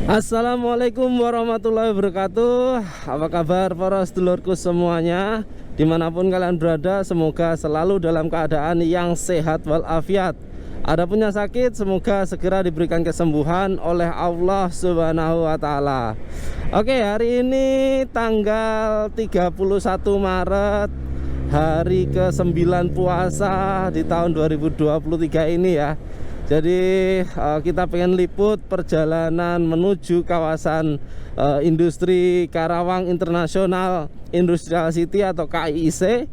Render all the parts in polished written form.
Assalamualaikum warahmatullahi wabarakatuh. Apa kabar para sedulurku semuanya, dimanapun kalian berada, semoga selalu dalam keadaan yang sehat walafiat. Adapun yang sakit, semoga segera diberikan kesembuhan oleh Allah Subhanahu wa Ta'ala. Oke, hari ini tanggal 31 Maret, hari ke-9 puasa di tahun 2023 ini ya. Jadi kita pengen liput perjalanan menuju kawasan industri Karawang International Industrial City atau KIIC,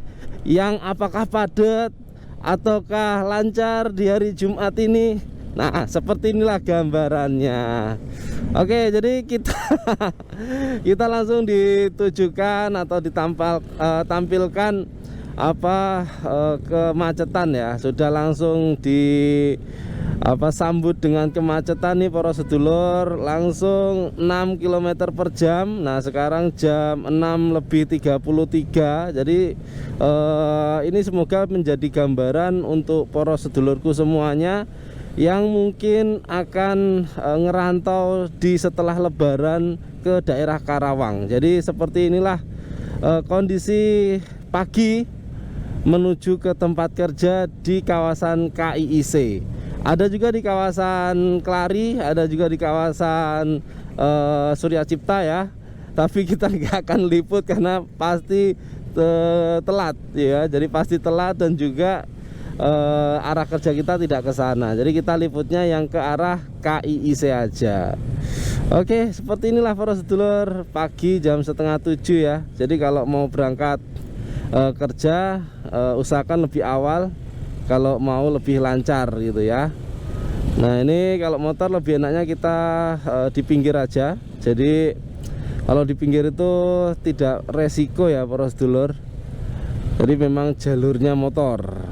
yang apakah padat ataukah lancar di hari Jumat ini. Nah, seperti inilah gambarannya. Oke, jadi kita langsung ditujukan atau tampilkan kemacetan ya. Sudah langsung sambut dengan kemacetan nih para sedulur, langsung 6 km per jam. Nah, sekarang jam 6:33. Jadi ini semoga menjadi gambaran untuk para sedulurku semuanya yang mungkin akan ngerantau di setelah Lebaran ke daerah Karawang. Jadi seperti inilah kondisi pagi menuju ke tempat kerja di kawasan KIIC. Ada juga di kawasan Kelari, ada juga di kawasan Surya Cipta ya. Tapi kita nggak akan liput karena pasti telat ya. Jadi pasti telat dan juga arah kerja kita tidak ke sana. Jadi kita liputnya yang ke arah KIIC aja. Oke, seperti inilah para sedulur, pagi jam 6:30 ya. Jadi kalau mau berangkat kerja, usahakan lebih awal kalau mau lebih lancar gitu ya. Nah, ini kalau motor lebih enaknya kita di pinggir aja. Jadi kalau di pinggir itu tidak resiko ya para sedulur. Jadi memang jalurnya motor.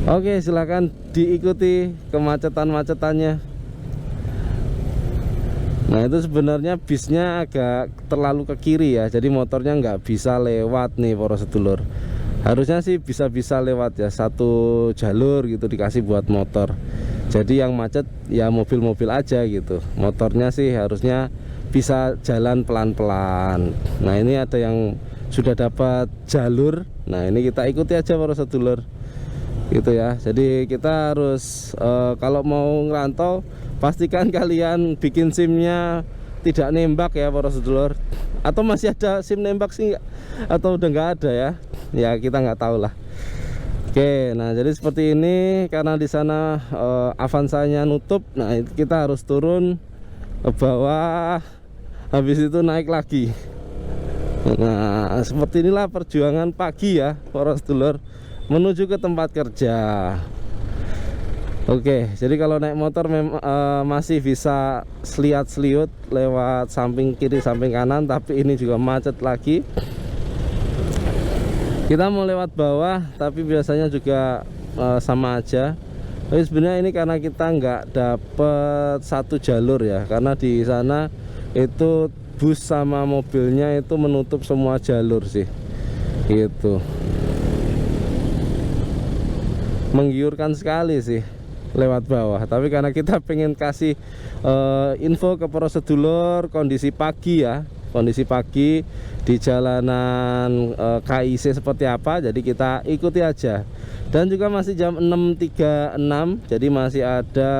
Oke, silahkan diikuti kemacetan-macetannya. Nah, itu sebenarnya bisnya agak terlalu ke kiri ya. Jadi motornya nggak bisa lewat nih para sedulur. Harusnya sih bisa lewat ya, satu jalur gitu dikasih buat motor. Jadi yang macet ya mobil-mobil aja gitu. Motornya sih harusnya bisa jalan pelan-pelan. Nah, ini ada yang sudah dapat jalur. Nah, ini kita ikuti aja para sedulur gitu ya. Jadi kita harus kalau mau ngerantau, pastikan kalian bikin SIM-nya tidak nembak ya para sedulur. Atau masih ada SIM nembak sih enggak? Atau udah nggak ada ya? Ya kita nggak tahu lah. Oke, nah jadi seperti ini karena di sana Avanza-nya nutup. Nah, kita harus turun ke bawah, habis itu naik lagi. Nah, seperti inilah perjuangan pagi ya para sedulur menuju ke tempat kerja. Oke, jadi kalau naik motor masih bisa seliat-seliut lewat samping kiri samping kanan, tapi ini juga macet lagi. Kita mau lewat bawah, tapi biasanya juga sama aja. Tapi sebenarnya ini karena kita nggak dapet satu jalur ya, karena di sana itu bus sama mobilnya itu menutup semua jalur sih, gitu. Menggiurkan sekali sih lewat bawah. Tapi karena kita pengen kasih info ke para sedulur kondisi pagi ya, kondisi pagi di jalanan KIIC seperti apa, jadi kita ikuti aja. Dan juga masih jam 6:36, jadi masih ada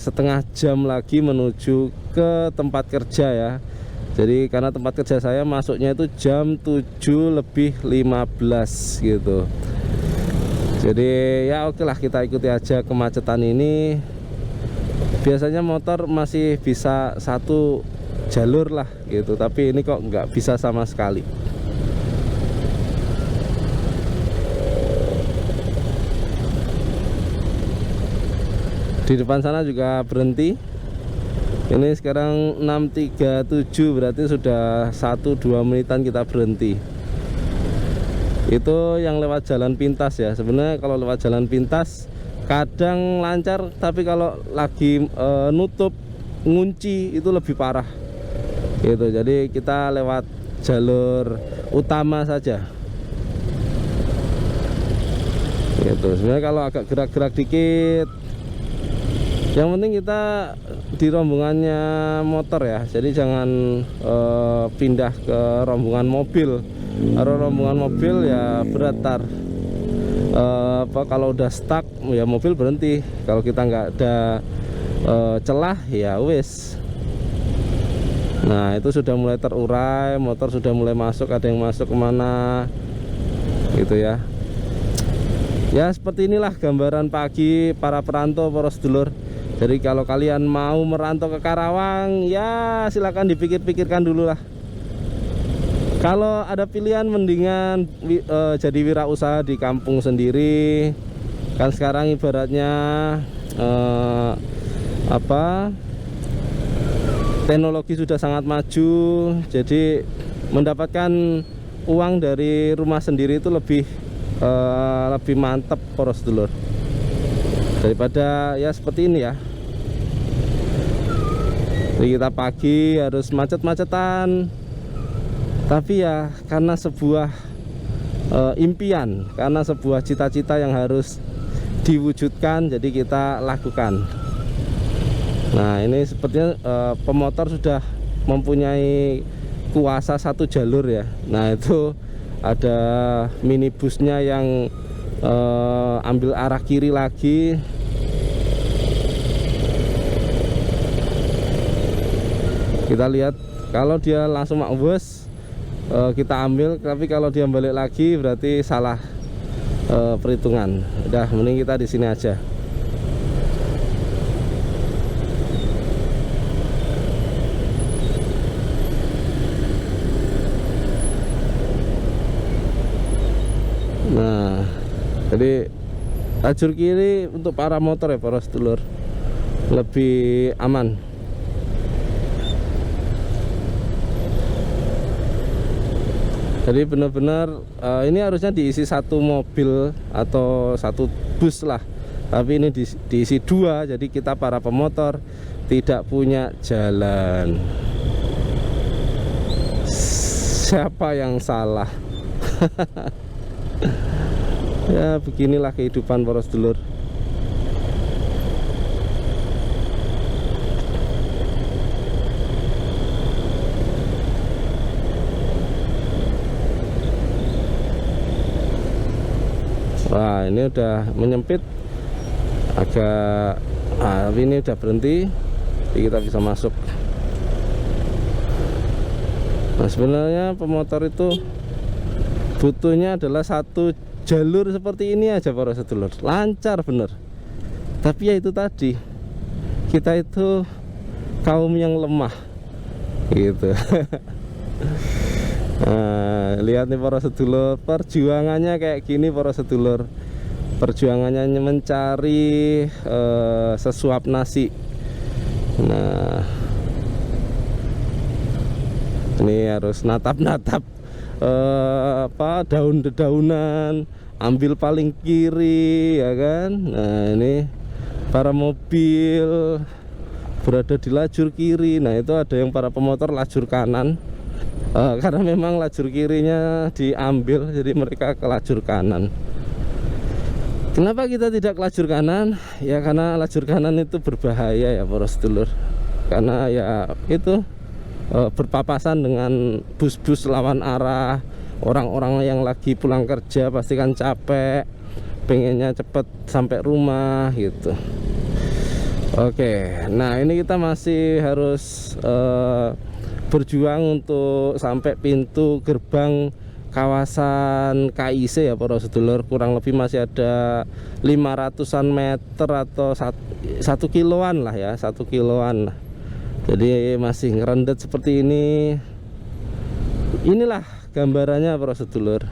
setengah jam lagi menuju ke tempat kerja ya. Jadi karena tempat kerja saya masuknya itu jam 7:15 gitu. Jadi ya oke lah, kita ikuti aja kemacetan ini. Biasanya motor masih bisa satu jalur lah gitu, tapi ini kok nggak bisa sama sekali. Di depan sana juga berhenti. Ini sekarang 6:37, berarti sudah 1-2 menitan kita berhenti. Itu yang lewat jalan pintas ya. Sebenarnya kalau lewat jalan pintas kadang lancar, tapi kalau lagi nutup ngunci itu lebih parah gitu. Jadi kita lewat jalur utama saja gitu. Sebenarnya kalau agak gerak-gerak dikit Yang penting kita di rombongannya motor ya, jadi jangan pindah ke rombongan mobil. Kalau rombongan mobil ya berat tar. Kalau udah stuck ya mobil berhenti. Kalau kita nggak ada celah ya wis. Nah itu sudah mulai terurai, motor sudah mulai masuk, ada yang masuk kemana gitu ya. Ya seperti inilah gambaran pagi para perantau, para sedulur. Jadi kalau kalian mau merantau ke Karawang ya silakan dipikir-pikirkan dulu lah. Kalau ada pilihan mendingan jadi wirausaha di kampung sendiri. Kan sekarang ibaratnya teknologi sudah sangat maju, jadi mendapatkan uang dari rumah sendiri itu lebih mantap poros dulur, daripada ya seperti ini ya. Jadi kita pagi harus macet-macetan, tapi ya karena sebuah impian, karena sebuah cita-cita yang harus diwujudkan, jadi kita lakukan. Nah ini sepertinya pemotor sudah mempunyai kuasa satu jalur ya. Nah itu ada minibusnya yang ambil arah kiri lagi. Kita lihat kalau dia langsung makwes kita ambil, tapi kalau dia balik lagi berarti salah perhitungan. Udah mending kita di sini aja. Nah, jadi lajur kiri untuk para motor ya para sedulur, lebih aman. Jadi benar-benar ini harusnya diisi satu mobil atau satu bus lah, tapi ini diisi dua, jadi kita para pemotor tidak punya jalan. Siapa yang salah? Ya beginilah kehidupan para sedulur. Wah ini udah menyempit agak, tapi ini udah berhenti, jadi kita bisa masuk. Nah sebenarnya pemotor itu butuhnya adalah satu jalur seperti ini aja para sedulur, lancar bener. Tapi ya itu tadi, kita itu kaum yang lemah gitu. Nah, lihat nih para sedulur, perjuangannya kayak gini para sedulur. Perjuangannya mencari sesuap nasi. Nah ini harus natap-natap daun-dedaunan, ambil paling kiri ya kan. Nah ini para mobil berada di lajur kiri. Nah itu ada yang para pemotor lajur kanan, karena memang lajur kirinya diambil, jadi mereka ke lajur kanan. Kenapa kita tidak ke lajur kanan? Ya karena lajur kanan itu berbahaya ya para sedulur, karena ya itu berpapasan dengan bus-bus lawan arah. Orang-orang yang lagi pulang kerja pasti kan capek, pengennya cepet sampai rumah gitu. Oke, nah ini kita masih harus berjuang untuk sampai pintu gerbang kawasan KIC ya para sedulur. Kurang lebih masih ada 500-an meter atau 1 kiloan lah ya, 1 kiloan lah. Jadi masih ngerendet seperti ini. Inilah gambarannya para sedulur.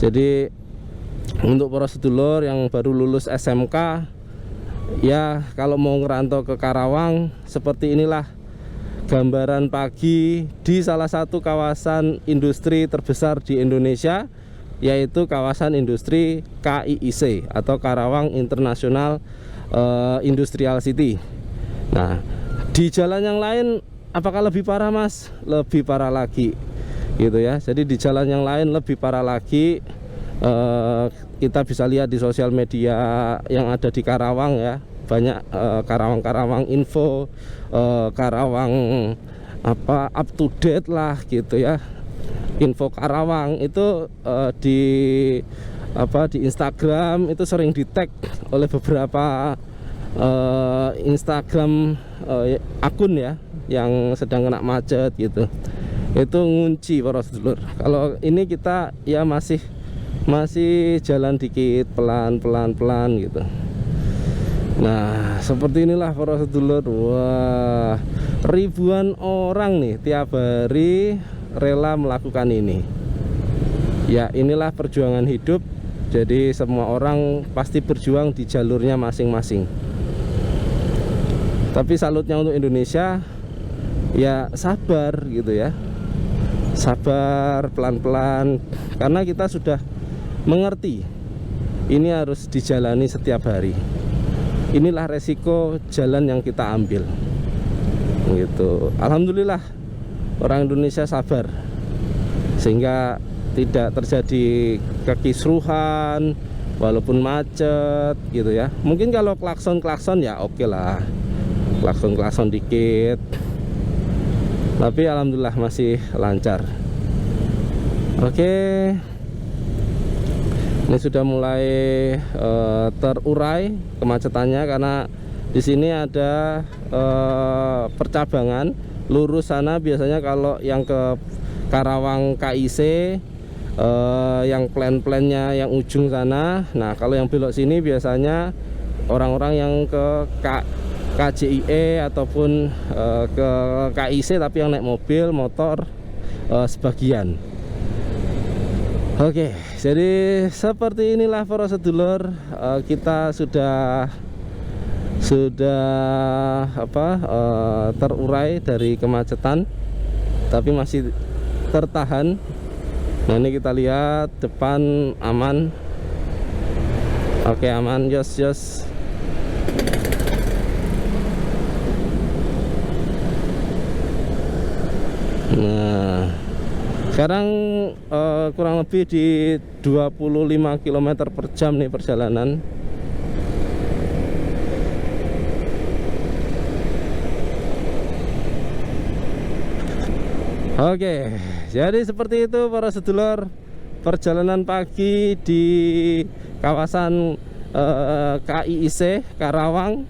Jadi untuk para sedulur yang baru lulus SMK, ya kalau mau ngerantau ke Karawang, seperti inilah gambaran pagi di salah satu kawasan industri terbesar di Indonesia, yaitu kawasan industri KIIC atau Karawang International Industrial City. Nah di jalan yang lain apakah lebih parah mas? Lebih parah lagi gitu ya. Jadi di jalan yang lain lebih parah lagi. Kita bisa lihat di sosial media yang ada di Karawang ya. banyak Karawang-Karawang info, Karawang apa up to date lah gitu ya. Info Karawang itu di Instagram itu sering di tag oleh beberapa Instagram akun ya yang sedang kena macet gitu. Itu ngunci para sedulur. Kalau ini kita ya masih jalan dikit, pelan gitu. Nah, seperti inilah para sedulur. Wah, ribuan orang nih tiap hari rela melakukan ini. Ya, inilah perjuangan hidup. Jadi semua orang pasti berjuang di jalurnya masing-masing. Tapi salutnya untuk Indonesia, ya sabar gitu ya. Sabar, pelan-pelan, karena kita sudah mengerti ini harus dijalani setiap hari. Inilah resiko jalan yang kita ambil gitu. Alhamdulillah orang Indonesia sabar sehingga tidak terjadi kekisruhan walaupun macet gitu ya. Mungkin kalau klakson ya oke lah, klakson dikit, tapi alhamdulillah masih lancar. Oke, ini sudah mulai terurai kemacetannya karena di sini ada percabangan lurus sana. Biasanya kalau yang ke Karawang KIC, yang plan-plannya yang ujung sana. Nah, kalau yang belok sini biasanya orang-orang yang ke KJIE ataupun ke KIC tapi yang naik mobil, motor sebagian. Oke, jadi seperti inilah para sedulur, kita sudah terurai dari kemacetan, tapi masih tertahan. Nah, ini kita lihat depan aman. Oke, aman, jos. Nah, sekarang kurang lebih di 25 km per jam nih perjalanan. Oke, jadi seperti itu para sedulur, perjalanan pagi di kawasan KIIC Karawang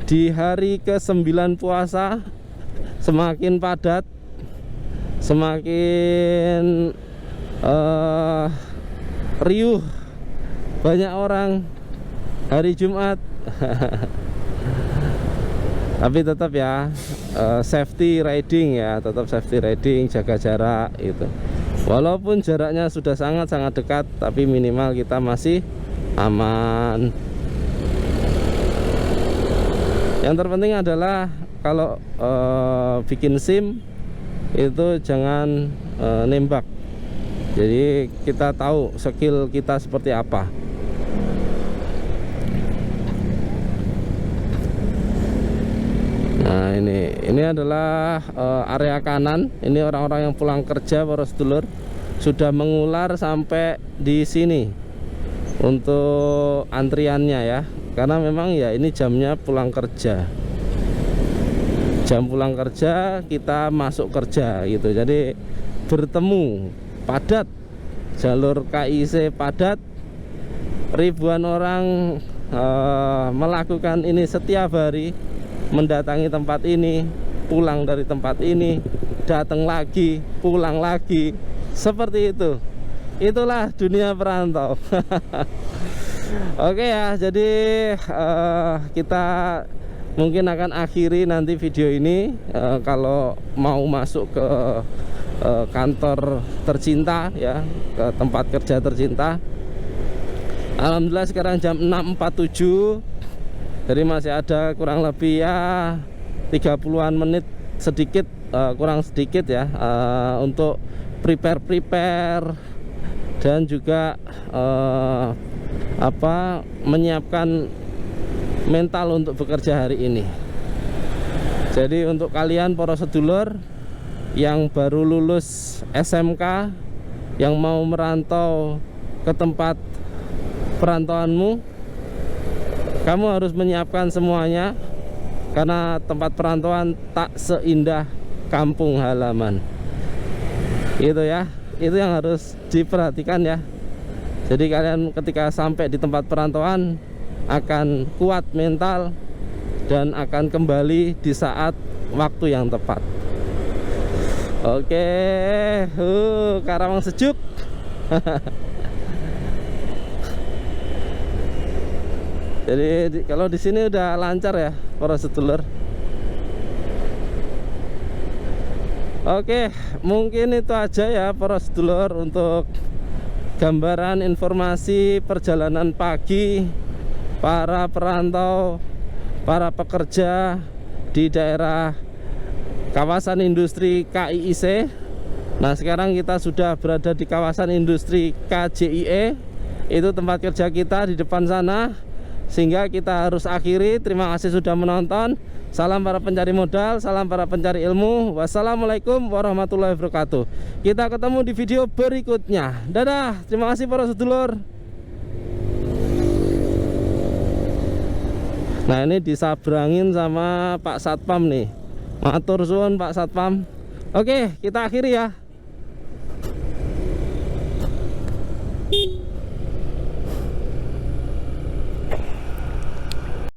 di hari ke-9 puasa. Semakin padat, semakin riuh, banyak orang hari Jumat. Tapi tetap ya safety riding ya, tetap safety riding, jaga jarak itu. Walaupun jaraknya sudah sangat-sangat dekat, tapi minimal kita masih aman. Yang terpenting adalah kalau bikin SIM itu jangan nembak. Jadi kita tahu skill kita seperti apa. Nah, ini adalah area kanan. Ini orang-orang yang pulang kerja para sedulur, sudah mengular sampai di sini untuk antriannya ya. Karena memang ya ini jamnya pulang kerja. Jam pulang kerja, kita masuk kerja gitu. Jadi bertemu, padat, jalur KIC padat, ribuan orang melakukan ini setiap hari, mendatangi tempat ini, pulang dari tempat ini, datang lagi, pulang lagi, seperti itu. Itulah dunia perantau. Oke ya, jadi kita mungkin akan akhiri nanti video ini. Kalau mau masuk ke kantor tercinta ya, ke tempat kerja tercinta. Alhamdulillah sekarang jam 6.47. Jadi masih ada kurang lebih ya 30-an menit sedikit, kurang sedikit ya, untuk prepare dan juga menyiapkan mental untuk bekerja hari ini. Jadi untuk kalian para sedulur yang baru lulus SMK, yang mau merantau ke tempat perantauanmu, kamu harus menyiapkan semuanya, karena tempat perantauan tak seindah kampung halaman. Itu ya, itu yang harus diperhatikan ya. Jadi kalian ketika sampai di tempat perantauan akan kuat mental dan akan kembali di saat waktu yang tepat. Oke, Karawang sejuk. Jadi kalau di sini udah lancar ya para sedulur. Oke, mungkin itu aja ya para sedulur untuk gambaran informasi perjalanan pagi para perantau, para pekerja di daerah kawasan industri KIIC. Nah, sekarang kita sudah berada di kawasan industri KJIE. Itu tempat kerja kita di depan sana. Sehingga kita harus akhiri. Terima kasih sudah menonton. Salam para pencari modal, salam para pencari ilmu. Wassalamualaikum warahmatullahi wabarakatuh. Kita ketemu di video berikutnya. Dadah, terima kasih para sedulur. Nah, ini disabrangin sama Pak Satpam nih. Matur suwun Pak Satpam. Oke, kita akhiri ya.